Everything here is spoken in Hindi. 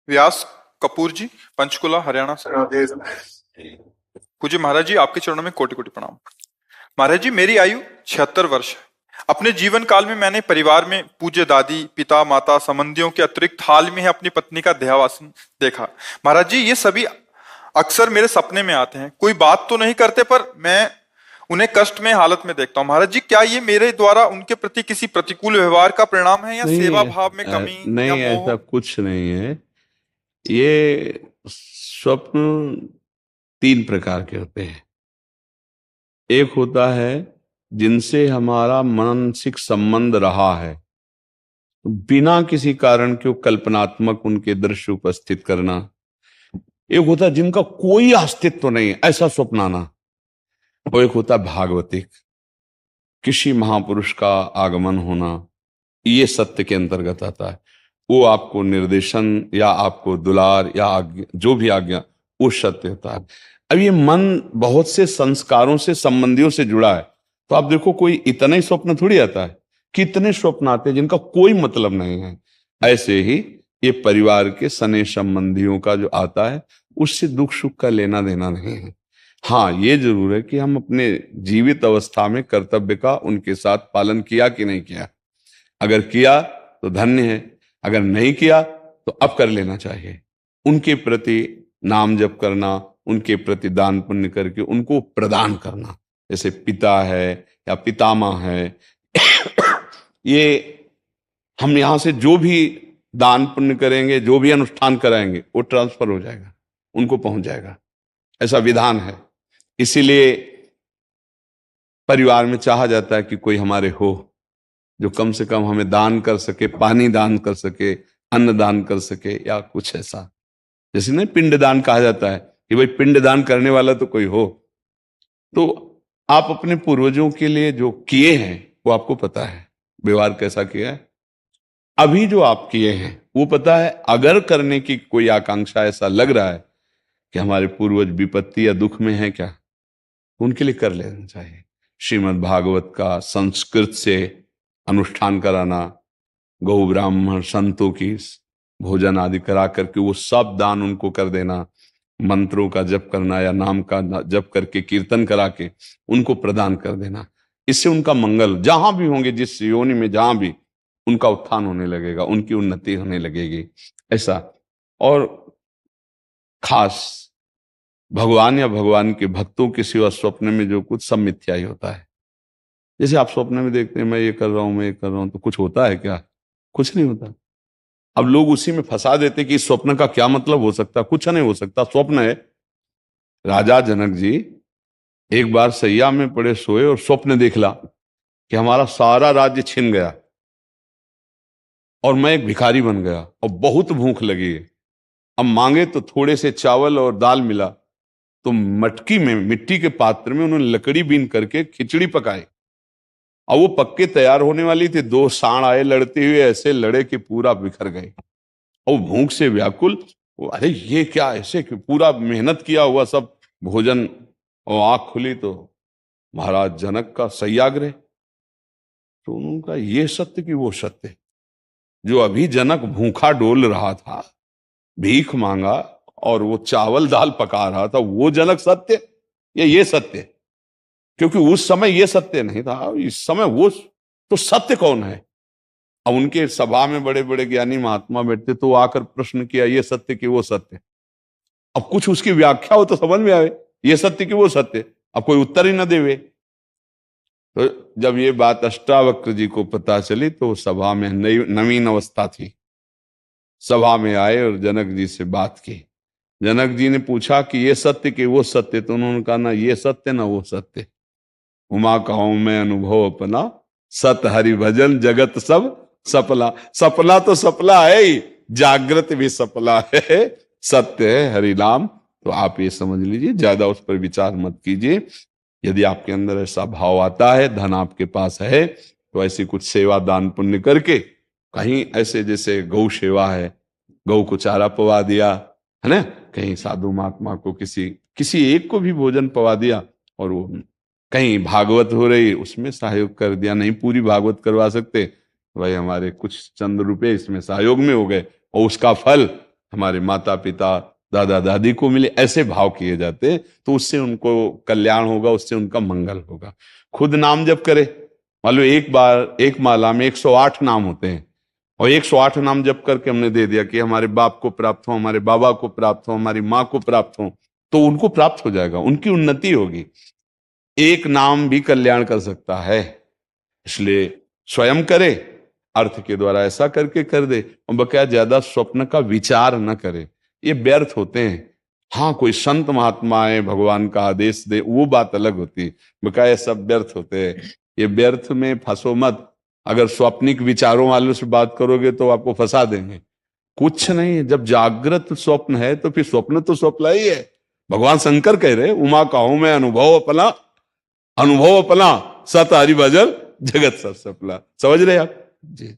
व्यास कपूर जी, पंचकुला, हरियाणा से। पूज्य महाराज जी, आपके चरणों में कोटि कोटि प्रणाम। महाराज जी, मेरी आयु 76 वर्ष है। अपने जीवन काल में मैंने परिवार में पूज्य दादी, पिता, माता, संबंधियों के अतिरिक्त हाल में ही अपनी पत्नी का देहावसान देखा। महाराज जी, ये सभी अक्सर मेरे सपने में आते हैं। कोई बात तो नहीं करते, पर मैं उन्हें कष्ट में हालत में देखता हूँ। महाराज जी, क्या ये मेरे द्वारा उनके प्रति किसी प्रतिकूल व्यवहार का परिणाम है, या नहीं सेवा भाव में कमी, या नहीं, मोह? ऐसा कुछ नहीं है। ये स्वप्न तीन प्रकार के होते हैं। एक होता है जिनसे हमारा मानसिक संबंध रहा है, बिना किसी कारण के कल्पनात्मक उनके दृश्य उपस्थित करना। एक होता है जिनका कोई अस्तित्व नहीं है, ऐसा स्वप्न आना। और एक होता है भागवतिक, किसी महापुरुष का आगमन होना। ये सत्य के अंतर्गत आता है। वो आपको निर्देशन या आपको दुलार या आज्ञा, जो भी आज्ञा, वो सत्य होता है। अब ये मन बहुत से संस्कारों से, संबंधियों से जुड़ा है। तो आप देखो, कोई इतना ही स्वप्न थोड़ी आता है, कितने स्वप्न आते हैं जिनका कोई मतलब नहीं है। ऐसे ही ये परिवार के सने संबंधियों का जो आता है, उससे दुख सुख का लेना देना नहीं है। हाँ, ये जरूर है कि हम अपने जीवित अवस्था में कर्तव्य का उनके साथ पालन किया कि नहीं किया। अगर किया तो धन्य है, अगर नहीं किया तो अब कर लेना चाहिए। उनके प्रति नाम जप करना, उनके प्रति दान पुण्य करके उनको प्रदान करना। जैसे पिता है या पितामह है, ये हम यहां से जो भी दान पुण्य करेंगे, जो भी अनुष्ठान कराएंगे, वो ट्रांसफर हो जाएगा, उनको पहुंच जाएगा। ऐसा विधान है। इसीलिए परिवार में चाहा जाता है कि कोई हमारे हो जो कम से कम हमें दान कर सके, पानी दान कर सके, अन्न दान कर सके, या कुछ ऐसा। जैसे ना पिंड दान कहा जाता है कि भाई पिंड दान करने वाला तो कोई हो। तो आप अपने पूर्वजों के लिए जो किए हैं वो आपको पता है, व्यवहार कैसा किया है। अभी जो आप किए हैं वो पता है। अगर करने की कोई आकांक्षा, ऐसा लग रहा है कि हमारे पूर्वज विपत्ति या दुख में है क्या, तो उनके लिए कर लेना चाहिए। श्रीमद् भागवत का संस्कृत से अनुष्ठान कराना, गौ ब्राह्मण संतों की भोजन आदि करा करके वो सब दान उनको कर देना, मंत्रों का जप करना या नाम का जप करके कीर्तन करा के उनको प्रदान कर देना। इससे उनका मंगल, जहां भी होंगे, जिस योनि में जहां भी, उनका उत्थान होने लगेगा, उनकी उन्नति होने लगेगी। ऐसा। और खास भगवान या भगवान के भक्तों के सिवा स्वप्न में जो कुछ, सब मिथ्या ही होता है। जैसे आप स्वप्न में देखते हैं मैं ये कर रहा हूं, मैं ये कर रहा हूं, तो कुछ होता है क्या? कुछ नहीं होता। अब लोग उसी में फंसा देते कि इस स्वप्न का क्या मतलब हो सकता। कुछ नहीं हो सकता, स्वप्न है। राजा जनक जी एक बार सैया में पड़े सोए और स्वप्न देखला कि हमारा सारा राज्य छिन गया और मैं एक भिखारी बन गया और बहुत भूख लगी है। अब मांगे तो थोड़े से चावल और दाल मिला, तो मटकी में, मिट्टी के पात्र में उन्होंने लकड़ी बीन करके खिचड़ी पकाई। और वो पक्के तैयार होने वाली थी, दो सांड आए लड़ते हुए, ऐसे लड़े कि पूरा बिखर गए। और भूख से व्याकुल, अरे ये क्या, ऐसे कि पूरा मेहनत किया हुआ सब भोजन, और आंख खुली तो महाराज जनक का सत्याग्रह। तो उनका ये सत्य कि वो सत्य, जो अभी जनक भूखा डोल रहा था, भीख मांगा और वो चावल दाल पका रहा था, वो जनक सत्य या ये सत्य? क्योंकि उस समय ये सत्य नहीं था, इस समय वो। तो सत्य कौन है? अब उनके सभा में बड़े बड़े ज्ञानी महात्मा बैठते, तो आकर प्रश्न किया, ये सत्य कि वो सत्य। अब कुछ उसकी व्याख्या हो तो समझ में आवे, ये सत्य कि वो सत्य। अब कोई उत्तर ही ना देवे। तो जब ये बात अष्टावक्र जी को पता चली, तो सभा में नवीन अवस्था थी, सभा में आए और जनक जी से बात की। जनक जी ने पूछा कि ये सत्य कि वो सत्य? तो उन्होंने कहा, ना ये सत्य ना वो सत्य। उमा कहूं मैं अनुभव अपना, सत हरि भजन जगत सब सपला। सपना तो सपला है ही, जागृत भी सपला है, सत्य है हरि नाम। तो आप ये समझ लीजिए, ज्यादा उस पर विचार मत कीजिए। यदि आपके अंदर ऐसा भाव आता है, धन आपके पास है, तो ऐसी कुछ सेवा दान पुण्य करके, कहीं ऐसे जैसे गौ सेवा है, गौ को चारा पवा दिया है ना, कहीं साधु महात्मा को किसी किसी एक को भी भोजन पवा दिया, और वो कहीं भागवत हो रही उसमें सहयोग कर दिया। नहीं पूरी भागवत करवा सकते, भाई हमारे कुछ चंद रुपए इसमें सहयोग में हो गए, और उसका फल हमारे माता पिता दादा दादी को मिले, ऐसे भाव किए जाते हैं, तो उससे उनको कल्याण होगा, उससे उनका मंगल होगा। खुद नाम जप करे, मान लो एक माला में 108 नाम होते हैं, और 108 नाम जप करके हमने दे दिया कि हमारे बाप को प्राप्त हो, हमारे बाबा को प्राप्त हो, हमारी माँ को प्राप्त हो, तो उनको प्राप्त हो जाएगा, उनकी उन्नति होगी। एक नाम भी कल्याण कर सकता है, इसलिए स्वयं करे, अर्थ के द्वारा ऐसा करके कर दे, और बकाया ज्यादा स्वप्न का विचार न करे, ये व्यर्थ होते हैं। हाँ, कोई संत महात्मा आए, भगवान का आदेश दे, वो बात अलग होती है, बकाया सब व्यर्थ होते हैं। ये व्यर्थ में फंसो मत। अगर स्वप्निक विचारों वालों से बात करोगे तो आपको फंसा देंगे। कुछ नहीं, जब जागृत स्वप्न है तो फिर स्वप्न तो स्वप्न ही है। भगवान शंकर कह रहे, उमा कहूं मैं अनुभव अपना सत हरि भजन जगत सब सफला। समझ रहे आप जी।